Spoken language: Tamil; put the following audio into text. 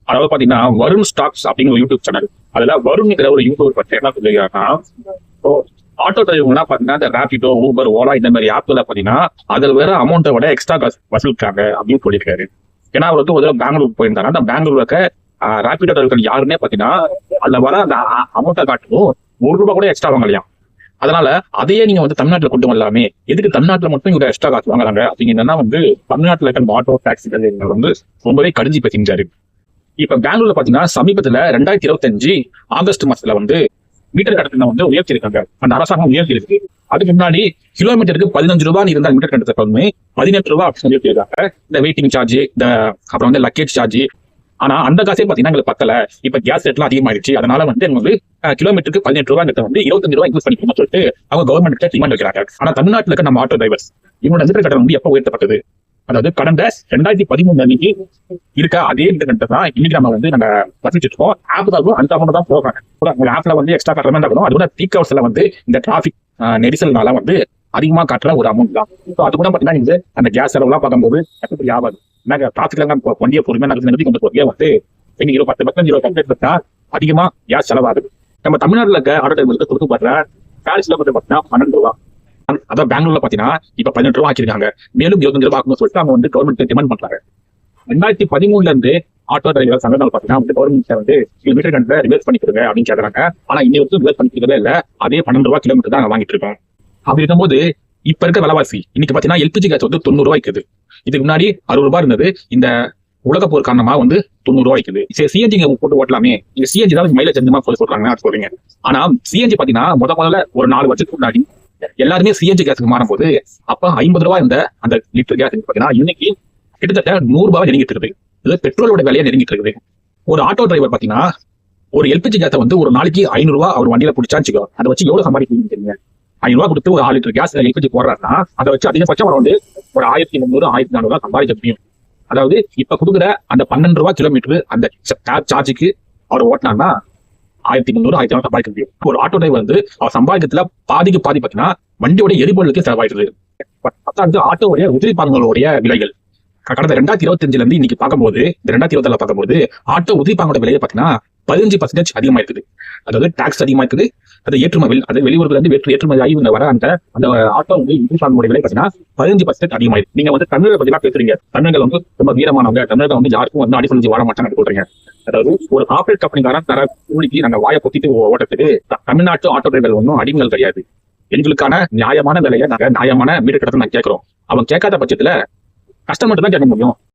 அதாவது பாத்தீங்கன்னா வருண் ஸ்டாக்ஸ் அப்படிங்கிற ஒரு யூடியூப் சேனல். அதுல வருண்ங்கிற ஒரு யூடியூபர் பத்தி என்ன சொல்லிருக்காங்கன்னா, இப்போ ஆட்டோ டிரைவர்லாம் பாத்தீங்கன்னா இந்த ராபிடோ, ஊபர், ஓலா இந்த மாதிரி ஆப்ல பாத்தீங்கன்னா அதுல வேற அமௌண்ட்டை விட எக்ஸ்ட்ரா காசு வசூலிக்காங்க அப்படின்னு சொல்லியிருக்காரு. ஏன்னா அவர் வந்து ஒரு பெங்களூர் போயிருந்தாங்க. அந்த பெங்களூர்ல இருக்க ராபிடோ டிரைவர்கள் யாருன்னே பாத்தீங்கன்னா அதுல வர அந்த அமௌண்ட்டை காட்டும் ₹1 கூட எக்ஸ்ட்ரா வாங்கலையாம். அதனால அதையே நீங்க வந்து தமிழ்நாட்டுல கொண்டு வரலாமே, எதுக்கு தமிழ்நாட்டுல மட்டும் இவங்க எக்ஸ்ட்ரா காசு வாங்குறாங்க அப்படிங்கன்னா வந்து தமிழ்நாட்டுல இருக்க ஆட்டோ டாக்ஸிகள் வந்து ரொம்பவே கடிஞ்சு பேசிஞ்சாரு. இப்ப பெங்களூர்ல பாத்தீங்கன்னா சமீபத்துல 2025 ஆகஸ்ட் மாசத்துல வந்து மீட்டர் கட்டணத்தை வந்து உயர்த்தி இருக்காங்க. அந்த அரசாங்கம் உயர்த்தி இருக்கு. அதுக்கு முன்னாடி கிலோமீட்டருக்கு ₹15 இருந்தா மீட்டர் கட்டணத்தை வந்து ₹18 அப்படின்னு உயர்த்தி இருக்காங்க. இந்த வெயிட்டிங் சார்ஜ், இந்த அப்புறம் வந்து லக்கேஜ் சார்ஜ். ஆனா அந்த காசே பாத்தீங்கன்னா எங்களுக்கு பத்தல. இப்ப கேஸ் ரேட் எல்லாம் அதிகமாயிடுச்சு. அதனால வந்து வந்து கிலோமீட்டருக்கு ₹18 வந்து ₹25 இன்க்ரீஸ் பண்ணிக்கணும்னு சொல்லிட்டு அவங்க கவர்மெண்ட் டிமாண்ட் வைக்கிறாங்க. ஆனா தமிழ்நாட்டுல இருக்க நம்ம ஆட்டோ டிரைவர்ஸ் இவங்களோட மீட்டர் கட்டணம் வந்து எப்ப உயர்த்தப்பட்டது? அதாவது கடந்த 2013 அன்னைக்கு இருக்க அதே மீட்டர் கட்டணத்தை தான் இன்னைக்கு நம்ம வந்து நாங்க வசூலிச்சுட்டு இருக்கோம். ஆப் தான் அந்த அமௌண்ட் தான் போறாங்க. ஆப்ல வந்து எக்ஸ்ட்ரா கட்டுற மாதிரி இருக்கணும். அதோட பீக் ஹவர்ஸ்ல வந்து இந்த டிராபிக் நெரிசல்னால வந்து அதிகமா கட்டுற ஒரு அமௌண்ட் தான். அது கூட பாத்தீங்கன்னா நீங்க அந்த கேஸ் செலவுலாம் பார்க்கும்போது எப்படி ஆகாது. டிராபிக்ல வண்டியை பொறுமையா நிறுத்தி கொண்டு போறதே வந்து இன்னைக்கு 10% அதிகமா கேஸ் செலவாகுது. நம்ம தமிழ்நாட்டுல இருக்க ஆட்டோ டிரைவர்களுக்கு கொடுக்கப்படுற கேஸ் வந்து பாத்தீங்கன்னா ₹12. அதான் பெங்களூர்ல பாத்தீங்கன்னா இப்ப ₹18 ஆக்கிருக்காங்க. மேலும் ₹25 ஆக்கணும்னு சொல்லிட்டு அவங்க வந்து கவர்மெண்ட் டிமாண்ட் பண்றாங்க. 2013 இருந்து ஆட்டோ டிரைவர் சங்கங்கள் பாத்தீங்கன்னா வந்து கவர்மெண்ட் வந்து மீட்டர் கட்டணத்தை ரிவர்ஸ் பண்ணிக்கிறாங்க அப்படின்னு கேட்கறாங்க. ஆனா இன்னி வரைக்கும் ரிவர்ஸ் பண்ணிக்கிறதே இல்ல. அதே ₹12 கிலோமீட்டர் தான் வாங்கிட்டு இருக்கோம். அப்படி இருக்கும்போது இப்ப இருக்க விலைவாசி இன்னைக்கு பாத்தீங்கன்னா எல்பிஜி கேஸ் வந்து ₹90 இருக்குது. இதுக்கு முன்னாடி ₹60 இருந்தது. இந்த உலக போர் காரணமா வந்து ₹90 இருக்குது. சரி, சிஎன்ஜி போட்டு ஓட்டலாமே, இந்த சிஎன்ஜி தான் மைலேஜ் அதிகமா சொல்றாங்க சொல்றீங்க. ஆனா சிஎன்ஜி பாத்தீங்கன்னா முதல்ல ஒரு 4 வருஷத்துக்கு முன்னாடி எல்லாருமே சிஎன்ஜி கேஸுக்கு மாறும்போது அப்ப ₹50 இருந்த அந்த லிட்டர் கேஸ் பாத்தீங்கன்னா இன்னைக்கு கிட்டத்தட்ட ₹100 நெருங்கிட்டு இருக்குது. இது பெட்ரோலோட விலையை நெருங்கிட்டு இருக்குது. ஒரு ஆட்டோ டிரைவர் பாத்தீங்கன்னா ஒரு எல்பிஜி கேஸை வந்து ஒரு நாளைக்கு ₹500 அவர் வண்டியில பிடிச்சாச்சுக்கோ, அதை வச்சு எவ்வளவு சம்பாதிக்கிறீங்க தெரியுங்க? ₹500 கொடுத்து ஒரு 1 லிட்டர் கேஸ் எல்பிஜி போடுறாருன்னா அதை வச்சு அதிகபட்சம் அவர் வந்து ஒரு 1300 1400 சம்பாதிக்க முடியும். அதாவது இப்ப கொடுக்குற அந்த ₹12 கிலோமீட்டர் அந்த சார்ஜுக்கு அவர் ஓட்டினார்னா 1300 1400 சம்பாதிக்க முடியும். ஒரு ஆட்டோ டிரைவர் வந்து அவர் சம்பாதிக்கத்துல பாதிக்கு பாதி பாத்தீங்கன்னா வண்டியோட எரிபொருளுக்கு செலவாயிடுது. ஆட்டோடைய உதிரி பாகங்களுடைய விலைகள் கடந்த 2025 இருந்து இன்னைக்கு பார்க்கும்போது இந்த 2026 பார்க்கும்போது ஆட்டோ உதிரி பாகங்களோட விலையை பாத்தீங்கன்னா 15% அதிகமா இருக்குது. அதாவது டாக்ஸ் அதிகமா இருக்குது. அது ஏற்றுமதி, அது வெளியூர்ல இருந்து ஏற்றுமதி ஆகி வர அந்த ஆட்டோ வந்து உதிரி பாகங்களுடைய விலை பாத்தீங்கன்னா 15% அதிகமாயிருக்கு. நீங்க வந்து தமிழர்கள் பத்தி பேசுறீங்க. தமிழர்கள் வந்து ரொம்ப வீரமானவங்க, தமிழர்கள் வந்து யாருக்கும் வந்து அடி செஞ்சு வாழ மாட்டாங்கன்னு சொல்றீங்க. அதாவது ஒரு கார்பரேட் கம்பெனிக்காரன் தர கூலிக்கு நாங்க வாயை பொத்திட்டு ஓட்டத்துக்கு தமிழ்நாட்டு ஆட்டோ டிரைவர் ஒன்றும் அடிமைகள் கிடையாது. எங்களுக்கான நியாயமான விலையை நாங்க நியாயமான மீட்டர் கட்டணத்தை நாங்க கேட்கிறோம். அவங்க கேட்காத பட்சத்துல கஸ்டமர் தான் கேட்க முடியும்.